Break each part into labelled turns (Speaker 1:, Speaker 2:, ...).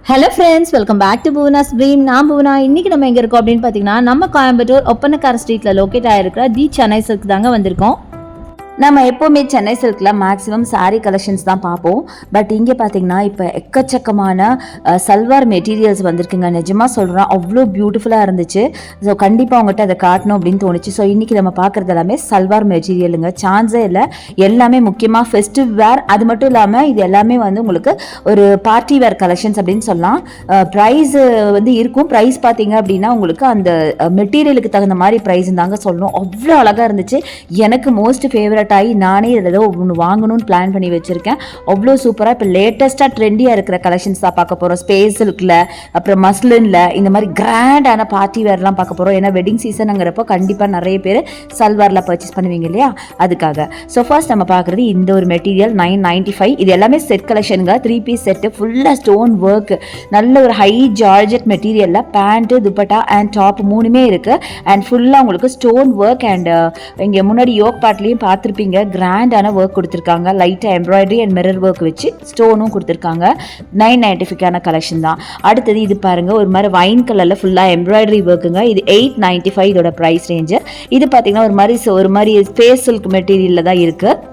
Speaker 1: Hello friends, welcome back to Bhuvana's dream. நான் புவனா. இன்னைக்கு நம்ம எங்கே இருக்கோம் அப்படின்னு பார்த்தீங்கன்னா, நம்ம கோயம்புத்தூர் ஒப்பனக்கார ஸ்ட்ரீட்டில் லொக்கேட் ஆகிருக்கிற தி சென்னை சில்க் தாங்க வந்திருக்கோம். நம்ம எப்போவுமே சென்னை சில்கில் மேக்ஸிமம் சாரீ கலெக்ஷன்ஸ் தான் பார்ப்போம். பட் இங்கே பார்த்தீங்கன்னா இப்போ எக்கச்சக்கமான சல்வார் மெட்டீரியல்ஸ் வந்திருக்குங்க. நிஜமாக சொல்கிறேன், அவ்வளோ பியூட்டிஃபுல்லாக இருந்துச்சு. ஸோ கண்டிப்பாக அவங்ககிட்ட அதை காட்டணும் அப்படின்னு தோணுச்சு. ஸோ இன்றைக்கி நம்ம பார்க்குறது எல்லாமே சல்வார் மெட்டீரியலுங்க. சான்ஸே இல்லை. எல்லாமே முக்கியமாக ஃபெஸ்டிவ் வேர், அது மட்டும் இல்லாமல் இது எல்லாமே வந்து உங்களுக்கு ஒரு பார்ட்டி வேர் கலெக்ஷன்ஸ் அப்படின்னு சொல்லலாம். ப்ரைஸ் வந்து இருக்கும். ப்ரைஸ் பார்த்தீங்க அப்படின்னா உங்களுக்கு அந்த மெட்டீரியலுக்கு தகுந்த மாதிரி ப்ரைஸ் தாங்க சொல்லணும். அவ்வளோ அழகாக இருந்துச்சு. எனக்கு மோஸ்ட் ஃபேவரட் ஆகி நானே இதில் ஏதோ ஒன்று வாங்கணும்னு பிளான் பண்ணி வச்சுருக்கேன். அவ்வளோ சூப்பராக இப்போ லேட்டஸ்ட்டாக ட்ரெண்டியாக இருக்கிற கலெக்ஷன்ஸ் தான் பார்க்க போகிறோம். ஸ்பேஸ் சில்கில், அப்புறம் மஸ்லினில், இந்த மாதிரி கிராண்டான பார்ட்டி வேர்லாம் பார்க்க போகிறோம். ஏன்னா வெட்டிங் சீசனுங்கிறப்போ கண்டிப்பாக நிறைய பேர் சல்வாரில் பர்ச்சேஸ் பண்ணுவீங்க இல்லையா, அதுக்காக. ஸோ ஃபர்ஸ்ட் நம்ம பார்க்குறது இந்த ஒரு மெட்டீரியல் 995. இது எல்லாமே செட் கலெக்ஷனுங்க. 3 பீஸ் செட்டு, ஃபுல்லாக ஸ்டோன் ஒர்க், நல்ல ஒரு ஹை ஜார்ஜெட் மெட்டீரியலில் பேண்ட்டு, துப்பட்டா அண்ட் டாப் மூணுமே இருக்குது. அண்ட் ஃபுல்லாக உங்களுக்கு ஸ்டோன் ஒர்க் அண்ட் இங்கே முன்னாடி யோக் பார்ட்லேயும் பார்த்துருப்பீங்க. கிராண்டான ஒர்க் கொடுத்துருக்காங்க. லைட்டாக எம்ப்ராய்டரி அண்ட் மிரர் ஒர்க் வச்சு ஸ்டோனும் கொடுத்துருக்காங்க. 995 கலெக்ஷன் தான். அடுத்தது இது பாருங்க, ஒரு மாதிரி வைன் கலரில் ஃபுல்லாக எம்ப்ராய்டரி ஒர்க்குங்க. இது 895 இதோட ப்ரைஸ் ரேஞ்சு. இது பார்த்தீங்கன்னா ஒரு மாதிரி ஸ்பேஸ் சில்க் மெட்டீரியலில் தான் இருக்குது.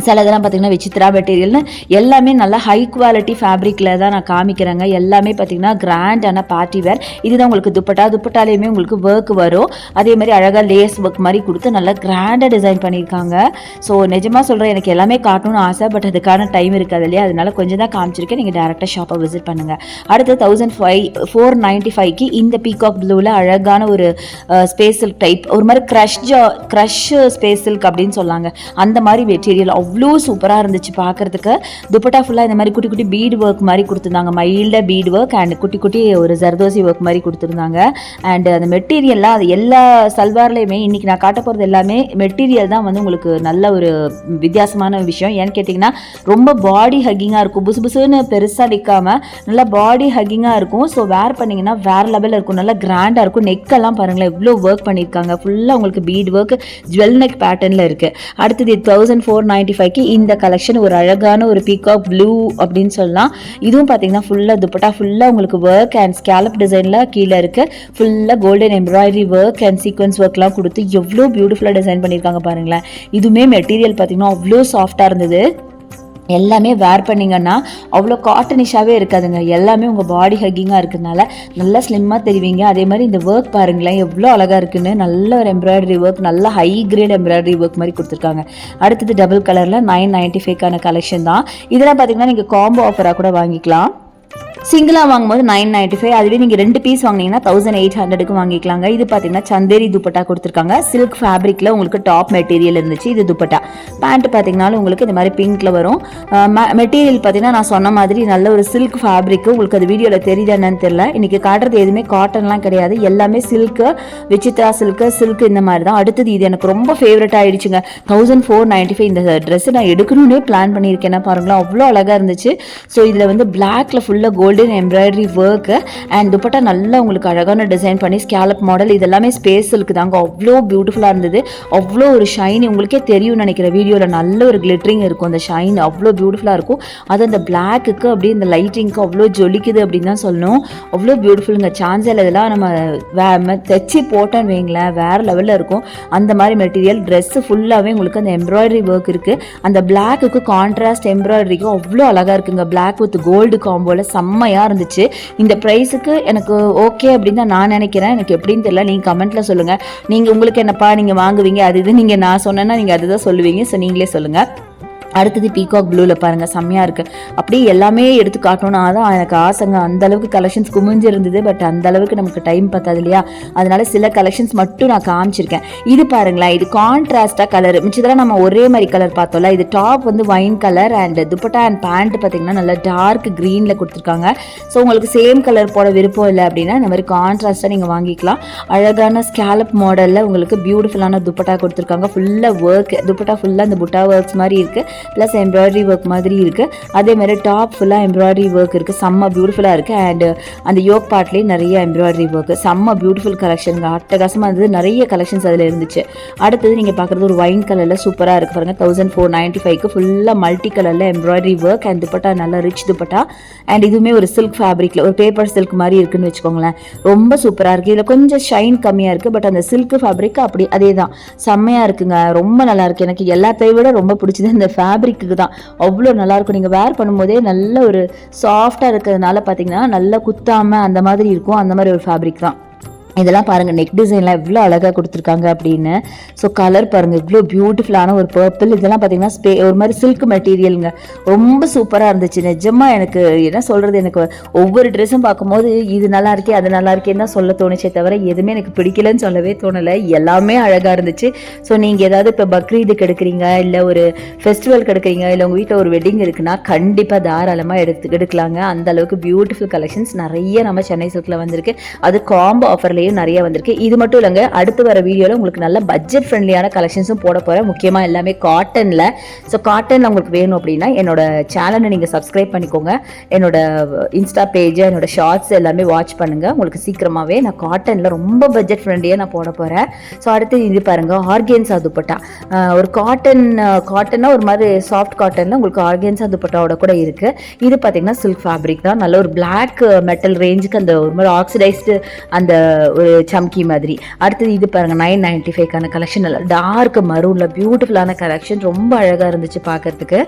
Speaker 1: சில இதெல்லாம் பார்த்தீங்கன்னா விசித்ரா மெட்டீரியல்னு எல்லாமே நல்லா ஹை குவாலிட்டி ஃபேப்ரிக்கில் தான் நான் காமிக்கிறேங்க. எல்லாமே பார்த்தீங்கன்னா கிராண்டான பார்ட்டி வேர். இதுதான் உங்களுக்கு துப்பட்டாலையுமே உங்களுக்கு ஒர்க் வரும். அதே மாதிரி அழகாக லேஸ் ஒர்க் மாதிரி கொடுத்து நல்லா கிராண்டாக டிசைன் பண்ணியிருக்காங்க. ஸோ நிஜமாக சொல்கிறேன், எனக்கு எல்லாமே காட்டணும்னு ஆசை. பட் அதுக்கான டைம் இருக்காது இல்லையா, அதனால கொஞ்சம் தான் காமிச்சிருக்கேன். நீங்கள் டேரெக்டாக ஷாப்பை விசிட் பண்ணுங்கள். அடுத்து 1495 இந்த பீகாக் ப்ளூவில் அழகான ஒரு ஸ்பேஸ் சில்க் டைப், ஒரு மாதிரி க்ரஷ் ஸ்பேஸ் சில்க் அப்படின்னு சொல்லாங்க. அந்த மாதிரி மெட்டீரியல் அவ்வளோ சூப்பராக இருந்துச்சு பார்க்குறதுக்கு. துப்பட்டா ஃபுல்லாக இந்த மாதிரி குட்டி குட்டி பீட் ஒர்க் மாதிரி கொடுத்துருந்தாங்க. மைல்டாக பீட் ஒர்க் அண்ட் குட்டி குட்டி ஒரு ஜர்தோசி ஒர்க் மாதிரி கொடுத்துருந்தாங்க. அண்ட் அந்த மெட்டீரியல்லாம் அது எல்லா சல்வார்லேயுமே இன்றைக்கி நான் காட்ட போகிறது எல்லாமே மெட்டீரியல் தான் வந்து உங்களுக்கு நல்ல ஒரு வித்தியாசமான விஷயம். ஏன்னு கேட்டிங்கன்னா ரொம்ப பாடி ஹக்கிங்காக இருக்கும். புசுன்னு பெருசாக நிற்காமல் நல்லா பாடி ஹக்கிங்காக இருக்கும். ஸோ வேர் பண்ணிங்கன்னா வேறு லெவலில் இருக்கும். நல்லா கிராண்டாக இருக்கும். நெக்கெல்லாம் பாருங்களேன் எவ்வளோ ஒர்க் பண்ணியிருக்காங்க. ஃபுல்லாக உங்களுக்கு பீட் ஒர்க் ஜுவல் நெக் பேட்டர்னில் இருக்குது. அடுத்தது 1495 இந்த கலெக்ஷன் ஒரு அழகான ஒரு பீகாக் ப்ளூ அப்படின்னு சொல்லலாம். இதுவும் பார்த்தீங்கன்னா ஃபுல்லாக துப்பட்டா ஃபுல்லாக உங்களுக்கு ஒர்க் அண்ட் ஸ்கேலப் டிசைனில் கீழே இருக்குது. ஃபுல்லாக golden embroidery work and sequence ஒர்க்லாம் கொடுத்து எவ்வளோ பியூட்டிஃபுல்லாக டிசைன் பண்ணியிருக்காங்க பாருங்களேன். இதுவுமே மெட்டீரியல் பார்த்தீங்கன்னா அவ்வளோ சாஃப்டாக இருந்தது. எல்லாமே வேர் பண்ணிங்கன்னா அவ்வளோ காட்டனிஷாகவே இருக்காதுங்க. எல்லாமே உங்கள் பாடி ஹக்கிங்காக இருக்கிறதுனால நல்லா ஸ்லிம்மாக தெரிவிங்க. அதே மாதிரி இந்த ஒர்க் பாருங்களேன் எவ்வளோ அழகாக இருக்குன்னு. நல்ல ஒரு எம்ப்ராய்டரி ஒர்க், நல்ல ஹை கிரேட் எம்ப்ராய்டரி ஒர்க் மாதிரி கொடுத்துருக்காங்க. அடுத்தது டபுள் கலரில் 995 கலெக்ஷன் தான். இதெல்லாம் பார்த்தீங்கன்னா நீங்கள் காம்போ ஆஃபராக கூட வாங்கிக்கலாம். சிங்கிளாக வாங்கும்போது 995, அதுவே நீங்கள் 2 பீஸ் வாங்கினீங்கன்னா 1800 வாங்கிக்கலாங்க. இது பார்த்தீங்கன்னா சந்தேரி துப்பட்டா கொடுத்துருக்காங்க. சில்க் ஃபேப்ரிக்கில் உங்களுக்கு டாப் மெட்டீரியல் இருந்துச்சு. இது துப்பட்டா. பேண்ட் பார்த்தீங்கன்னாலும் உங்களுக்கு இந்த மாதிரி பிங்க்ல வரும். மெட்டீரியல் பார்த்தீங்கன்னா நான் சொன்ன மாதிரி நல்ல ஒரு சில்க் ஃபேப்ரிக்கு. உங்களுக்கு அது வீடியோவில் தெரியுது என்னன்னு தெரியல. இன்றைக்கி காட்டுறது எதுவுமே காட்டன்லாம் கிடையாது. எல்லாமே சில்க்கு, விசித்ரா சில்க்கு இந்த மாதிரி தான். அடுத்தது இது எனக்கு ரொம்ப ஃபேவரட் ஆகிடுச்சுங்க. 1495 இந்த ட்ரெஸ்ஸை நான் எடுக்கணும்னே பிளான் பண்ணியிருக்கேன். பாருங்களா அவ்வளோ அழகாக இருந்துச்சு. ஸோ இதில் வந்து பிளாக்ல ஃபுல்லாக golden embroidery work and dupatta நல்லா உங்களுக்கு அழகான டிசைன் பண்ணி ஸ்கேலப் மாடல். இதெல்லாமே ஸ்பேஸ் சில்க் தாங்க. அவ்வளோ பியூட்டிஃபுல்லாக இருந்தது. அவ்வளோ ஒரு ஷைனி உங்களுக்கே தெரியும் நினைக்கிற வீடியோவில். நல்ல ஒரு கிளிட்டரிங் இருக்கும். அந்த ஷைன் அவ்வளோ பியூட்டிஃபுல்லாக இருக்கும். அது அந்த பிளாக்குக்கு அப்படியே இந்த லைட்டிங்க்கு அவ்வளோ ஜொலிக்குது அப்படின்னு தான் சொல்லணும். அவ்வளோ பியூட்டிஃபுல்லுங்க. சான்ஸில் இதெல்லாம் நம்ம தைச்சி போட்டோன்னு வைங்களேன் வேறு லெவலில் இருக்கும். அந்த மாதிரி மெட்டீரியல் ட்ரெஸ்ஸு ஃபுல்லாகவே உங்களுக்கு அந்த எம்ப்ராய்டரி ஒர்க் இருக்குது. அந்த பிளாக்குக்கு கான்ட்ராஸ்ட் எம்ப்ராய்டரிக்கும் அவ்வளோ அழகாக இருக்குங்க. பிளாக் வித் கோல்டு காம்போவில் செம்மையாக இருந்துச்சு. இந்த ப்ரைஸுக்கு எனக்கு ஓகே அப்படின்னு தான் நான் நினைக்கிறேன். எனக்கு எப்படின்னு தெரியல, நீங்கள் கமெண்ட்டில் சொல்லுங்கள். நீங்கள் உங்களுக்கு என்னப்பா நீங்கள் வாங்குவீங்க அது இது நீங்கள் நான் சொன்னேன்னா நீங்கள் அதுதான் சொல்லுவீங்க. ஸோ நீங்களே சொல்லுங்கள். அடுத்தது பீகாக் ப்ளூவில் பாருங்கள் செம்மையாக இருக்குது. அப்படியே எல்லாமே எடுத்து காட்டணும்னா தான் எனக்கு ஆசைங்க. அந்தளவுக்கு கலெக்ஷன்ஸ் குமிஞ்சு இருந்தது. பட் அந்தளவுக்கு நமக்கு டைம் பத்தாது இல்லையா, அதனால சில கலெக்ஷன்ஸ் மட்டும் நான் காமிச்சிருக்கேன். இது பாருங்களேன், இது கான்ட்ராஸ்டாக கலர். மிச்சதெல்லாம் நம்ம ஒரே மாதிரி கலர் பார்த்தோம்ல. இது டாப் வந்து wine colour and dupatta and pant பார்த்தீங்கன்னா நல்லா டார்க் க்ரீனில் கொடுத்துருக்காங்க. ஸோ உங்களுக்கு சேம் கலர் போட விருப்பம் இல்லை அப்படின்னா இந்த மாதிரி கான்ட்ராஸ்ட்டாக நீங்கள் வாங்கிக்கலாம். அழகான ஸ்கேலப் மாடலில் உங்களுக்கு பியூட்டிஃபுல்லான துப்பட்டா கொடுத்துருக்காங்க. ஃபுல்லாக ஒர்க், துப்பட்டா ஃபுல்லாக இந்த புட்டா ஒர்க்ஸ் மாதிரி இருக்குது. ப்ளஸ் எம்ப்ராய்டரி ஒர்க் மாதிரி இருக்குது. அதே மாதிரி டாப் ஃபுல்லாக எம்ப்ராய்டரி ஒர்க் இருக்குது, செம்ம பியூட்டிஃபுல்லாக இருக்குது. அண்ட் அந்த யோக் பார்ட்லேயே நிறைய எம்ப்ராய்டரி ஒர்க், செம்ம பியூட்டிஃபுல் கலெக்ஷன், அட்டகாசமாக இருந்தது. நிறைய கலெக்ஷன்ஸ் அதில் இருந்துச்சு. அடுத்தது நீங்கள் பார்க்குறது ஒரு ஒயின் கலரில் சூப்பராக இருக்குது பாருங்கள். 1495க்கு ஃபுல்லாக மல்டி கலரில் எம்ப்ராய்டரி ஒர்க் அண்ட் துப்பட்டா நல்லா ரிச் துப்பட்டா. அண்ட் இதுவுமே ஒரு சில்க் ஃபேப்ரிக்கில் ஒரு பேப்பர் சில்க் மாதிரி இருக்குன்னு வச்சுக்கோங்களேன். ரொம்ப சூப்பராக இருக்குது. இதில் கொஞ்சம் ஷைன் கம்மியாக இருக்குது, பட் அந்த சில்க் ஃபேப்ரிக் அப்படி அதே தான், செம்மையாக இருக்குங்க. ரொம்ப நல்லாயிருக்கு. எனக்கு எல்லாத்தையும் விட ரொம்ப பிடிச்சது இந்த ஃபேப்ரிக்கு தான். அவ்வளோ நல்லாயிருக்கும். நீங்கள் வேர் பண்ணும்போதே நல்ல ஒரு சாஃப்டாக இருக்கிறதுனால பார்த்தீங்கன்னா நல்லா குத்தாமல் அந்த மாதிரி இருக்கும். அந்த மாதிரி ஒரு ஃபேப்ரிக் தான். இதெல்லாம் பாருங்கள், நெக் டிசைன்லாம் எவ்வளோ அழகாக கொடுத்துருக்காங்க அப்படின்னு. ஸோ கலர் பாருங்கள், இவ்வளோ பியூட்டிஃபுல்லான ஒரு பர்பிள். இதெல்லாம் பார்த்தீங்கன்னா ஒரு மாதிரி சில்க் மெட்டீரியலுங்க. ரொம்ப சூப்பராக இருந்துச்சு. நிஜமாக எனக்கு என்ன சொல்கிறது, எனக்கு ஒவ்வொரு ட்ரெஸ்ஸும் பார்க்கும்போது இது நல்லா இருக்கே அது நல்லா இருக்கேன்னு தான் சொல்ல தோணுச்சே தவிர எதுவுமே எனக்கு பிடிக்கலன்னு சொல்லவே தோணலை. எல்லாமே அழகாக இருந்துச்சு. ஸோ நீங்கள் ஏதாவது இப்போ பக்ரீதுக்கு எடுக்கிறீங்க, இல்லை ஒரு ஃபெஸ்டிவலுக்கு எடுக்கிறீங்க, இல்லை உங்கள் வீட்டில் ஒரு வெட்டிங் இருக்குன்னா கண்டிப்பாக தாராளமாக எடுக்கலாங்க. அந்த அளவுக்கு பியூட்டிஃபுல் கலெக்ஷன்ஸ் நிறைய நம்ம சென்னை சில்கில் வந்திருக்கு. அது காம்போ ஆஃபரில் நிறைய வந்திருக்கு. இது மட்டும் இல்லைங்க, அடுத்து வர வீடியோவில் உங்களுக்கு நல்ல பட்ஜெட் ஃப்ரெண்ட்லியான கலெக்ஷன்ஸும் போட போகிறேன். முக்கியமாக எல்லாமே காட்டனில். ஸோ காட்டனில் உங்களுக்கு வேணும் அப்படின்னா என்னோட சேனலை நீங்கள் சப்ஸ்கிரைப் பண்ணிக்கோங்க. என்னோட இன்ஸ்டா பேஜ், என்னோட ஷார்ட்ஸ் எல்லாமே வாட்ச் பண்ணுங்கள். உங்களுக்கு சீக்கிரமாகவே நான் காட்டனில் ரொம்ப பட்ஜெட் ஃப்ரெண்ட்லியாக நான் போட போகிறேன். ஸோ அடுத்து இது பாருங்கள், ஆர்கேன்ஸா துப்பட்டா. ஒரு காட்டன்னா ஒரு மாதிரி சாஃப்ட் காட்டனில் உங்களுக்கு ஆர்கேன்ஸா துப்பட்டாவோட கூட இருக்குது. இது பார்த்தீங்கன்னா சில்க் ஃபேப்ரிக் தான். நல்ல ஒரு பிளாக் மெட்டல் ரேஞ்சுக்கு அந்த ஒரு மாதிரி ஆக்சிடைஸ்டு அந்த ஒரு சம்கி மாதிரி. அடுத்தது இது பாருங்க, 995க்கான கலெக்ஷன். நல்லா டார்க் மரூன்ல பியூட்டிஃபுல்லான கலெக்ஷன், ரொம்ப அழகா இருந்துச்சு பார்க்கறதுக்கு.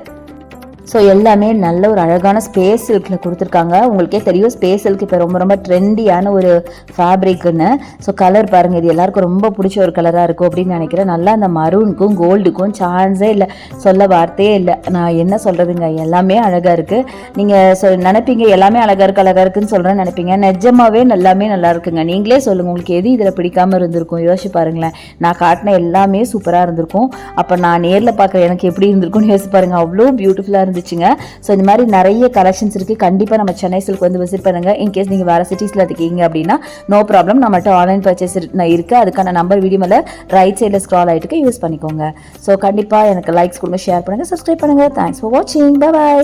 Speaker 1: ஸோ எல்லாமே நல்ல ஒரு அழகான ஸ்பேஸ் சில்கில் கொடுத்துருக்காங்க. உங்களுக்கே தெரியும் ஸ்பேஸ் சில்க் இப்போ ரொம்ப ரொம்ப ட்ரெண்டியான ஒரு ஃபேப்ரிக்குன்னு. ஸோ கலர் பாருங்கள், இது எல்லாருக்கும் ரொம்ப பிடிச்ச ஒரு கலராக இருக்கும் அப்படின்னு நினைக்கிறேன். நல்லா அந்த மரூனுக்கும் கோல்டுக்கும் சான்ஸே இல்லை, சொல்ல வார்த்தையே இல்லை. நான் என்ன சொல்கிறதுங்க, எல்லாமே அழகாக இருக்குது. நீங்கள் நினைப்பீங்க எல்லாமே அழகாக இருக்குன்னு சொல்கிறேன்னு நினைப்பீங்க. நிஜமாவே எல்லாமே நல்லா இருக்குங்க. நீங்களே சொல்லுங்கள், உங்களுக்கு எது இதில் பிடிக்காமல் இருந்திருக்கும், யோசிச்சு பாருங்களேன். நான் காட்டின எல்லாமே சூப்பராக இருந்திருக்கும். அப்போ நான் நேரில் பார்க்குற எனக்கு எப்படி இருந்திருக்கும்னு யோசிச்சு பாருங்கள். அவ்வளோ பியூட்டிஃபுல்லாக இருந்துச்சுங்க. ஸோ இந்த மாதிரி நிறைய கலெக்ஷன்ஸ் இருக்குது. கண்டிப்பாக நம்ம சென்னை சில்க் வந்து விசிட் பண்ணுங்கள். இன்கேஸ் நீங்கள் வேறு சிட்டிஸில் இருக்கீங்க அப்படின்னா நோ ப்ராப்ளம், நம்மகிட்ட ஆன்லைன் பர்ச்சேஸ் இருக்குது. அதுக்கான நம்பர் வீடியோ மேலே ரைட் சைடில் ஸ்க்ரால் ஆகிட்டு யூஸ் பண்ணிக்கோங்க. ஸோ கண்டிப்பாக எனக்கு லைக்ஸ் கொடுங்க, ஷேர் பண்ணுங்கள், சப்ஸ்கிரைப் பண்ணுங்கள். தேங்க்ஸ் ஃபார் வாட்சிங். Bye bye.